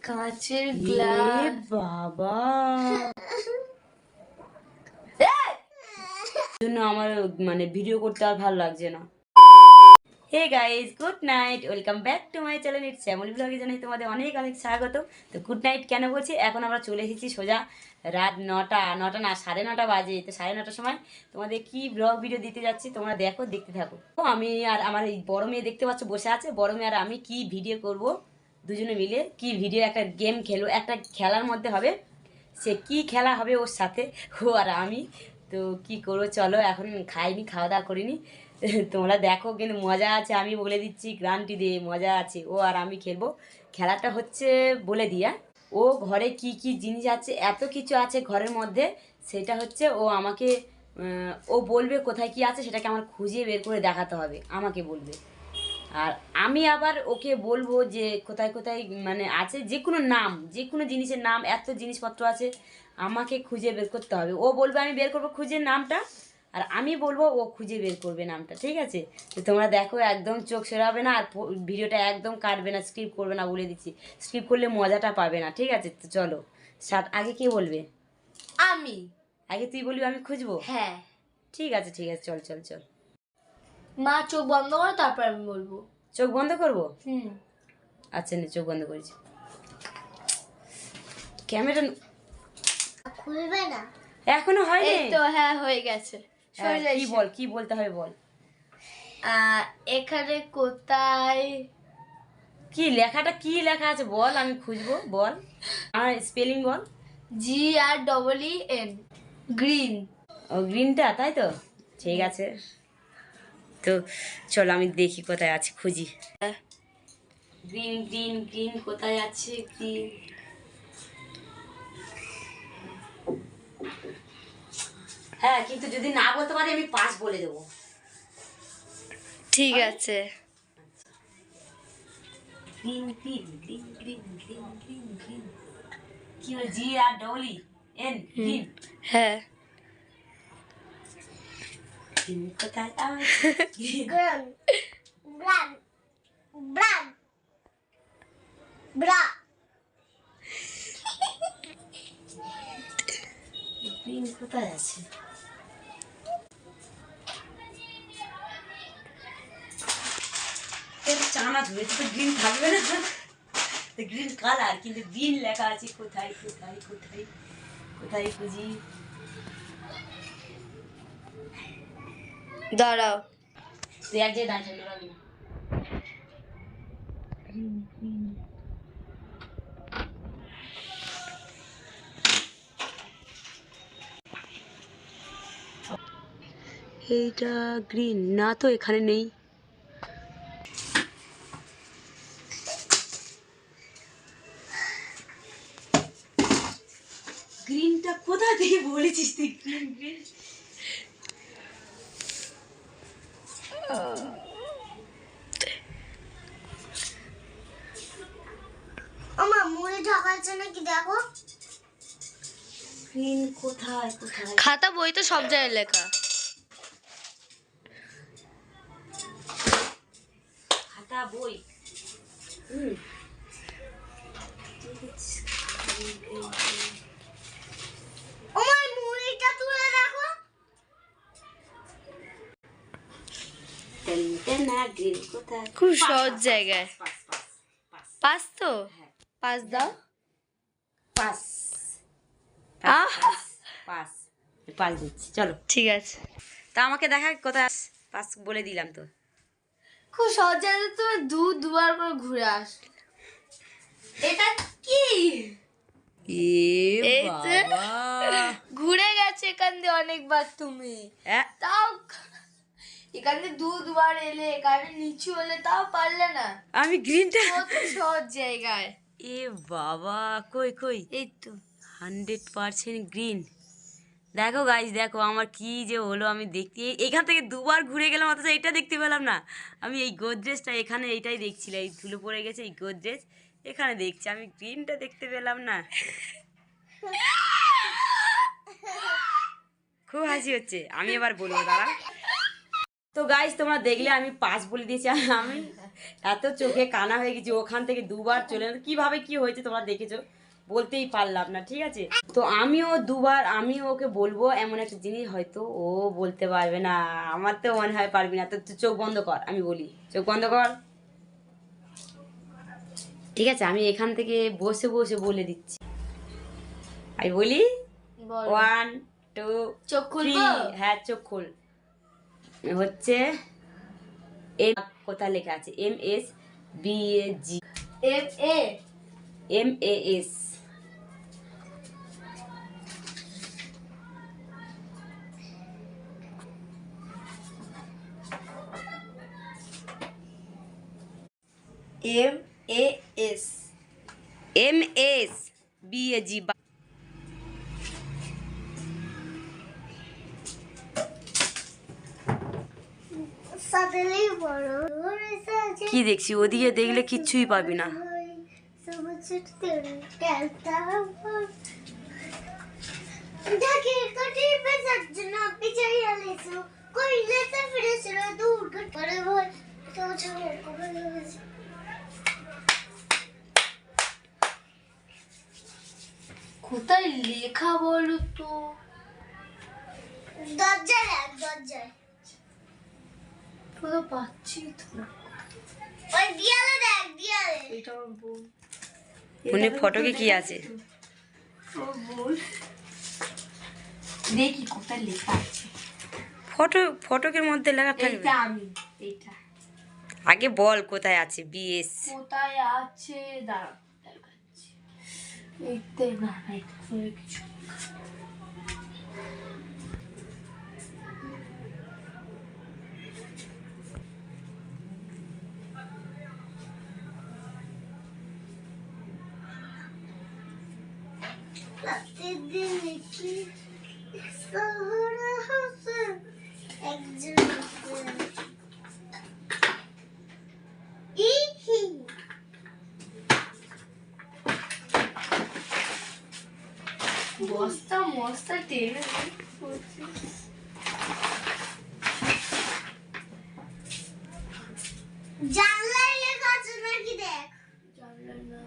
কাঁচের গ্লাস বাবা জন্য আমার মানে ভিডিও করতে আর ভালো লাগছে না। Hey guys, good night, welcome back to my channel. It's Shyamali ব্লগে জানাই তোমাদের অনেক অনেক স্বাগত। তো গুড নাইট কেন বলছি, এখন আমরা চলে এসেছি সোজা রাত 9টা না 9:30 বাজে। তো 9:30টার সময় তোমাদের কি ব্লগ ভিডিও দিতে যাচ্ছি তোমরা দেখতে থাকো। তো আমি আর আমার এই বড় মেয়ে দেখতে পাচ্ছ বসে আছে, বড় মেয়ে আর আমি কি ভিডিও করব দুজনে মিলে, কি ভিডিও, একটা গেম খেলবো, একটা খেলার মধ্যে হবে। সে কি খেলা হবে ওর সাথে, ও আর আমি। তো কি করবো চলো, এখন খাইনি, খাওয়া দাওয়া করিনি, তোমরা দেখো, কিন্তু মজা আছে, আমি বলে দিচ্ছি গ্যারান্টি দিয়ে মজা আছে। ও আর আমি খেলবো। খেলাটা হচ্ছে বলে দিয়া, ও ঘরে কি কি জিনিস আছে, এত কিছু আছে ঘরের মধ্যে, সেটা হচ্ছে ও আমাকে ও বলবে কোথায় কি আছে, সেটাকে আমার খুঁজে বের করে দেখাতে হবে, আমাকে বলবে। আর আমি আবার ওকে বলবো যে কোথায় কোথায় মানে আছে, যে কোনো নাম, যে কোনো জিনিসের নাম, এত জিনিসপত্র আছে, আমাকে খুঁজে বের করতে হবে। ও বলবে, আমি বের করবো খুঁজে নামটা, আর আমি বলবো, ও খুঁজে বের করবে নামটা, ঠিক আছে? তো তোমরা দেখো, একদম চোখ সরাবে না, আর ভিডিওটা একদম কাটবে না, স্কিপ করবে না, বলে দিচ্ছি। স্কিপ করলে মজাটা পাবে না, ঠিক আছে? তো চলো আগে কে বলবে? আমি। আগে তুই বলবি, আমি খুঁজবো? হ্যাঁ ঠিক আছে ঠিক আছে, চল চল চল। মা চোখ বন্ধ করো, তারপর আমি বলবো। চোখ বন্ধ করবো? আচ্ছা না, চোখ বন্ধ করেছি। ক্যামেরা খুলবে না এখনো হয়নি? এই তো, হ্যাঁ হয়ে গেছে। কি বল, কি বলতে হবে বল। এখানে কোথায় কি লেখাটা, কি লেখা আছে বল, আমি খুঁজবো, বল। আর স্পেলিং বল। GREEN, green. ও গ্রিনটা, তাই তো, ঠিক আছে। তো চলো আমি দেখি কোথায় আছে, খুঁজি। গ্রিন গ্রিন গ্রিন, কোথায় আছে গ্রিন? হ্যাঁ, কিন্তু যদি না বলতে পারি আমি পাস বলে দেবো। ঠিক আছে। Green green green green green green green, কি হলো? GREEN, green. হ্যাঁ, গ্রিন কোথায় আছে? গ্রান ব্রান ব্রান ব্রা গ্রিন কোথায় আছে? চানা ধরেছে তো, গ্রিন থাকবে না? গ্রিন কালার, কিন্তু গ্রিন লেখা আছে। কোথায় কোথায় কোথায় কোথায় খুঁজি? দাঁড়াও। তুই এক যে দাঁড়িয়ে থাকবি না। গ্রিন গ্রিন, এইটা গ্রিন না তো, এখানে নেই। গ্রিনটা কোথা থেকে বলেছিস তুই? গ্রিন গ্রিন, আমার মুড়ি ঢাকাচ্ছে নাকি দেখো। গ্রিন কোথায় কোথায়? খাতা বই তো সব জায়গায় লেখা। খাতা বই, আমার মুড়িটা তুলে দেখো। গ্রিন কোথায়? খুব সহজ জায়গায়। পাস পাস পাস, পাস তো, হ্যাঁ পাস দাও। পাস আহ! পাস পাস দিচ্ছি, চলো। ঠিক আছে। তা আমাকে দেখা কোথায় পাস বলে দিলাম তো। খুব সহজ জায়গায় তুমি দুবার করে ঘুরে আসলে। এটা কি? এই যে ঘুরে গেছে এখান দিয়ে অনেকবার তুমি, তাও এখান দিয়ে দুবার এলে, এখানে নিচু হলে তাও পারলে না। আমি গ্রিনটা কত সহজ জায়গায়। এ বাবা, কই কই, এই তো 100% গ্রিন। দেখো গাইস, দেখো আমার কি যে হলো, আমি দেখতে এখান থেকে দুবার ঘুরে গেলাম, অথচ এইটা দেখতে পেলাম না। আমি এই গোদরেজটা এখানে এইটাই দেখছিলাম, এই ধুলো পড়ে গেছে, এই গোদরেজ এখানে দেখছি, আমি গ্রিনটা দেখতে পেলাম না। খুব হাসি হচ্ছে, আমি এবার বলবো, দাঁড়া। তো গাইস তোমরা দেখলে আমি 5 বলে দিয়েছি, আর আমি এত চোখে কানা হয়ে গেছি, ওখান থেকে দুবার চলে এলাম। কিভাবে কি হয়েছে তোমরা দেখেছো, বলতেই পারলাম না, ঠিক আছে। তো আমিও দুবার আমিও ওকে বলবো এমন একটা জিনিস, হয়তো ও বলতে পারবে না, আমার তো মনে হয় পারবি না। তো তুই চোখ বন্ধ কর, আমি বলি, চোখ বন্ধ কর, ঠিক আছে। আমি এখান থেকে বসে বসে বলে দিচ্ছি, আমি বলি বলো। 1 2 চোখ 3। খুলবো? হ্যাঁ চোখ খোল। হচ্ছে এম, কোথায় লেখা আছে MSBAG, MA MAS। MAS MSBAG। কি দেখছি, ওদিকে দেখলে কিচ্ছুই পাবি না। কোথায় লেখা বলো তো? দরজায় পুরো পাচ্ছি তো না। ওই দিয়ালে দেখ, দিয়ালে। এটা আমার বোন। মনে ফটোকে কি আছে? আমার বোন। দেখি কোথায় লেখা আছে। ফটোকের মধ্যে লেখা থাকবে। এটা আমি, এটা আগে বল কোথায় আছে BS। কোথায় আছে দাঁড়াও দেখাচ্ছি। এইতে না না, এটা কিছু প্রতিদিন কি সহরা হাসে একজন ইহি বস্তা মস্তা টেনে জানলায় লেখা আছে নাকি দেখ। জানলা না।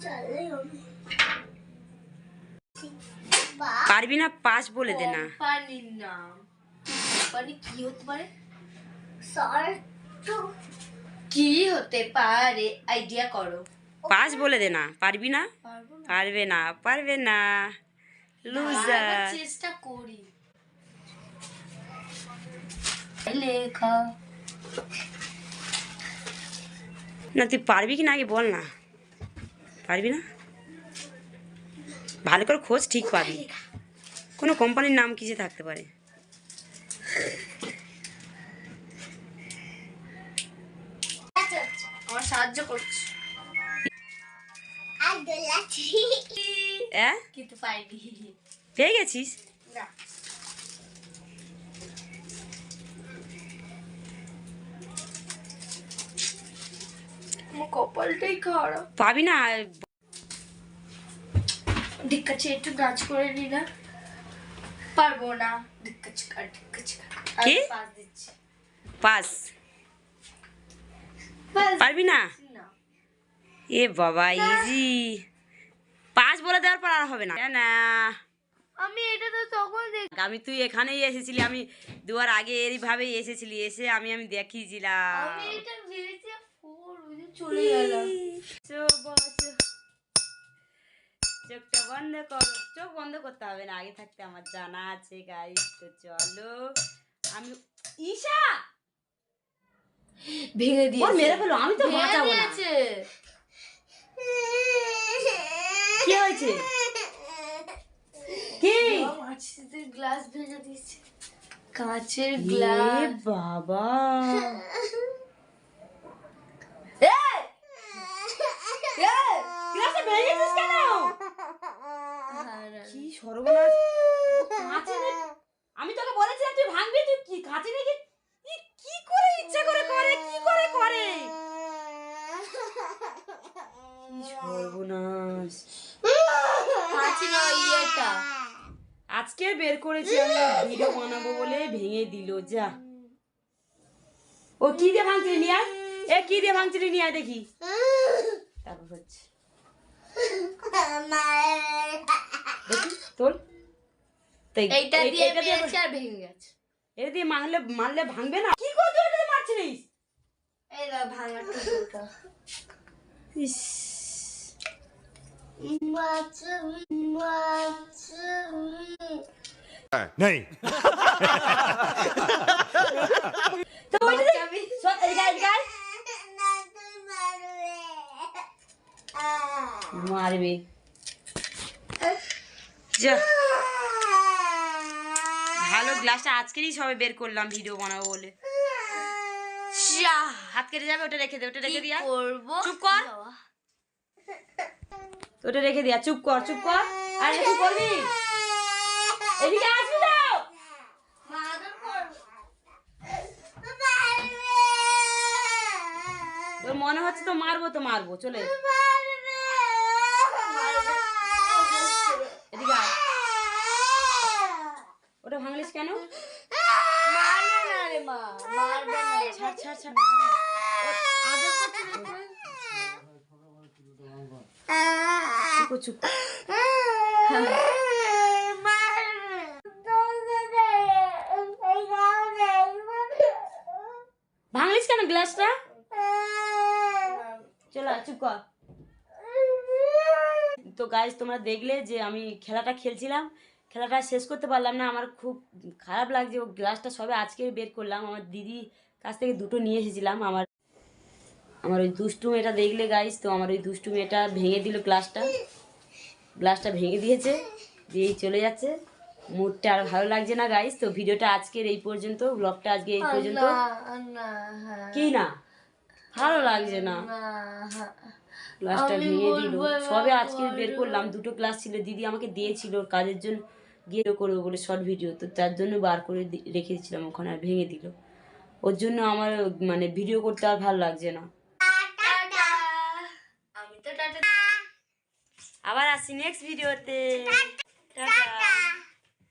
চলে পারবি না, পাস বলে দে না। কোম্পানির নাম। কোম্পানি কি হতে পারে? সর তো কি হতে পারে, আইডিয়া করো। পাস বলে দে না, পারবি না, পারবো না। পারবে না, পারবে না, লুজার। আবার চেষ্টা করি। লেখা না তুই পারবি কি না আগে বল না, পারবি না, ভালো করে খোঁজ, ঠিক পাবি। কোনো কোম্পানির নাম কিছু থাকতে পারে। আমার সাহায্য করছে আর দোলাচ্ছি হ্যাঁ কিন্তু পাইনি পেয়ে গেছিস? না। আমার কপালটাই খারাপ। পাবি না। দিক্কাছে একটু নাচ করে নি না, পারবো না। দিক্কাছে কি? পাস দিচ্ছি। পাস পারবি না? না এ বাবা ইজি। পাস বলে দেওয়ার পর আর হবে না না। আমি এটা তো তখন আমি তুই এখানেই এসেছিলি, আমি দুয়ার আগে এইভাবেই এসেছিলি, এসে আমি দেখিয়েছিলাম। আমি এটা ভেবেছি ফোর বুঝে চলে গেলাম। চোখটা বন্ধ করো, চোখ বন্ধ করতে হবে না, আগে থাকতে আমার জানা আছে গাইস। তো চলো আমি ঈশা ভেঙে ও দিয়েছে। মেরে ফেলো, আমি তো ভেঙে বাঁচাবো না। দিয়েছে। কি হয়েছে? কি? মাছের গ্লাস ভেঙে দিয়েছে, কাঁচের এ গ্লাস। বাবা, গ্লাসটা ভেঙেছিস কেন? কি সর্বনাশ! কাঁচে আমি তোকে বলেছিলাম তুই ভাঙবি, তুই কি কাঁচে রেখে কি করে ইচ্ছা করে করে, কি করে করে? কি সর্বনাশ! কাঁচের ইয়েটা আজকে বের করেছি আমি ভিডিও বানাবো বলে ভেঙে দিল যা। ও কি দিয়ে ভাঙছিলি নিয়ে আয়, এ কি দিয়ে ভাঙছিলি নিয়ে আয় দেখি। তারপর হচ্ছে দেখি তোল। এইটা দিয়ে মেরেছে আর ভেঙে গেছে। এটা দিয়ে মারলে ভাঙবে না। কি করতে ওটা দিয়ে মারছিলিস? এই না ভাঙার টুকরোটা। ইস नहीं তো ওইটা দিয়ে সব এদিকে আয়, এদিকে আয়। মারবে যা। ভালো গ্লাসটা আজকেরই সবে বের করলাম ভিডিও বানাবো বলে। যা, হাত কেটে যাবে, ওটা রেখে দে, ওটা রেখে দিয়া। করবো চুপ কর, ওটা রেখে দিয়া, চুপ কর, চুপ কর। আর একটু করবি, এদিকে আসবি তো। তোর মনে হচ্ছে তো মারবো, তো মারবো, চলে এদিকে আয়। ওটা ভাঙলিস কেন? মারবে না রে মা, মারবে না। ছাড় ছাড় ছাড়। আদর করছে না তুই? চুপ চুপ। ভাঙলিস কেন গ্লাসটা? চলো চুপ কর। তো গাইস তোমরা দেখলে যে আমি খেলাটা খেলছিলাম, খেলাটা শেষ করতে পারলাম না। আমার খুব খারাপ লাগছে। ও গ্লাসটা সবে আজকে বের করলাম, আমার দিদি কাছ থেকে দুটো নিয়ে এসেছিলাম। আমার ওই দুষ্টু মেয়েটা দেখলে গাইস, তো আমার ওই দুষ্টু মেয়েটা ভেঙে দিল গ্লাসটা ভেঙে দিয়েছে, দিয়েই চলে যাচ্ছে। মুডটা আর ভালো লাগছে না গাইস। তো ভিডিওটা আজকের এই পর্যন্ত, ব্লগটা আজকে এই পর্যন্ত। কি না ভালো লাগছে না, গ্লাসটা ভেঙে দিল। সবে আজকে বের করলাম, দুটো গ্লাস ছিল, দিদি আমাকে দিয়েছিল ওর কাজের জন্য, গিয়ে করবো বলে শর্ট ভিডিও, তো তার জন্য বার করে রেখে দিয়েছিলাম ওখানে, আর ভেঙে দিল। ওর জন্য আমার মানে ভিডিও করতে আর ভালো লাগছে না। আমি তো টাটা। আবার আসি নেক্সট ভিডিওতে। টাটা।